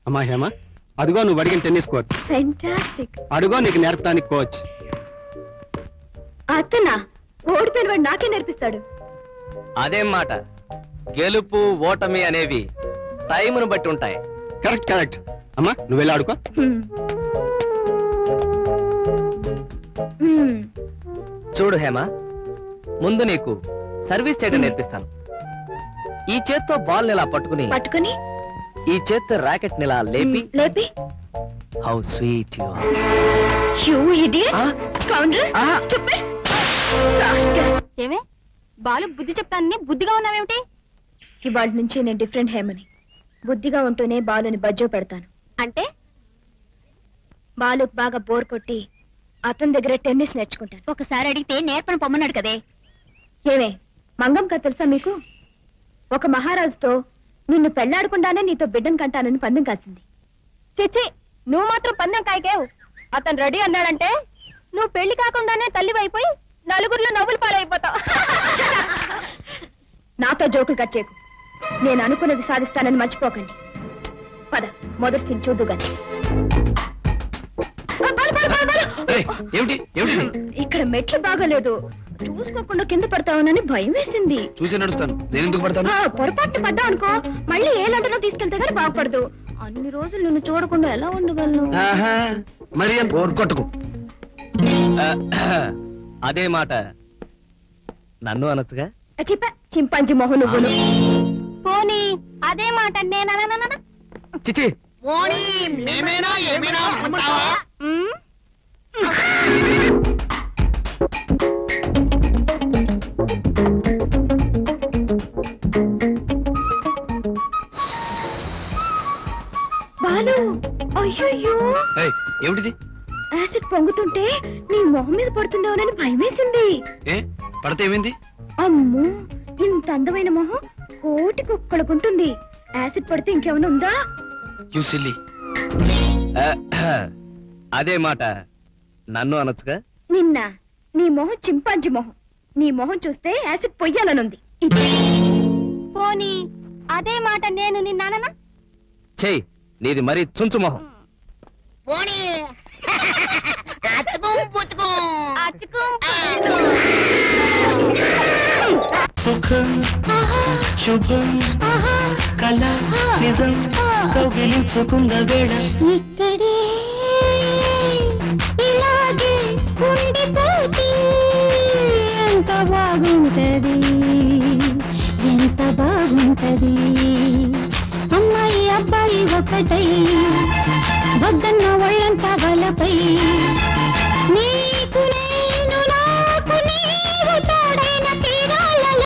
అమ్మా హేమ, అదిగో నువ్వు అడిగిన టెన్నిస్ కోచ్. ఫెంటాస్టిక్. అడుగో నీకు నేర్పడానికి కోచ్. అతనా? ఓడిపోయిన వాడు నాకే నేర్పిస్తాడు. అదేం మాట, గెలుపు ఓటమి అనేవి టైమును బట్టి ఉంటాయి. Correct correct. అమ్మా నువ్వు వెళ్ళి ఆడుకో. చూడు హేమ, ముందు నీకు సర్వీస్ చేయడం నేర్పిస్తాను. ఈ చేత్తో బాల్ ఇలా పట్టుకుని ఈ చేత్తో రాకెట్ నిలా లేపి how sweet you are. You idiot, scoundrel, stupid. ఏమే బాలు బుద్ధి చెప్తానని బుద్ధిగా ఉన్నావేమిటి? ఇవాళ నుంచి నేను డిఫరెంట్ హేమని. బుద్ధిగా ఉంటూనే బాలుని బజ్జో పెడతాను. అంటే బాలుకు బాగా బోర్ కొట్టి అతని దగ్గర టెన్నిస్ నేర్చుకుంటాను. ఒకసారి అడిగితే నేర్పని పొమ్మన్నాడు కదే. ఏమే మంగం కథ తెలుసా మీకు? ఒక మహారాజుతో నిన్ను పెళ్లాడకుండానే నీతో బిడ్డను కంటానని పందెం కాసింది. చిచ్చి, నువ్వు మాత్రం పందెం కాయకేవు. అతను రెడీ అన్నాడంటే నువ్వు పెళ్లి కాకుండానే తల్లివైపోయి నలుగురిలో నవ్వులు పాలైపోతావు. నాతో జోకులు కట్టేకు. నేను అనుకున్నది సాధిస్తానని మర్చిపోకండి. పద, మొదటి సీన్ చూద్దుగాని. ఇక్కడ మెట్లు బాగాలేదు, చూసుకోకుండా కింద పడతావునని భయం వేసింది. చూసి నడుస్తాను. నేను ఎందుకు పడతాను? పొరపాటు పడ్డావు అనుకో, మళ్ళీ ఏ లంటలో తీసుకెళ్తే గానీ బాగుపడదు. అన్ని రోజులు నిన్ను చూడకుండా ఎలా ఉండగలను? మరి కొట్టుకు. అదే మాట నన్ను అనొచ్చుగా. చెప్పా, చింపాంజీ మొహం నువ్వును. పోనీ అదే మాట నేనన్నా. చిచి, బాలు, అయ్యో ఏమిటిది? యాసిడ్ పొంగుతుంటే నీ మొహం మీద పడుతుండేవనని భయం వేసింది. పడితే ఏమైంది? అమ్మో, ఇంత అందమైన మొహం కోటి కుక్కలకుంటుంది. యాసిడ్ పడితే ఇంకేమైనా ఉందా? అదే మాట నన్ను అనొచ్చుగా. నిన్న నీ మొహం చింపాంజీ మొహం. నీ మొహం చూస్తే యాసిడ్ పొయ్యాలనుంది. పోనీ అదే మాట నేను నిన్నానా? చెయ్యి, నీది మరీ చుంచు మొహం. సుఖం శుభం కళ నిజం కౌగిలించుకున్న వేళ ఇక్కడే ఇలాగే ఉండిపోతే ఎంత బాగుంటది, ఎంత బాగుంటది. అమ్మాయి అబ్బాయి ఒకటై వద్దన్న ఒళ్ళంతా వలపై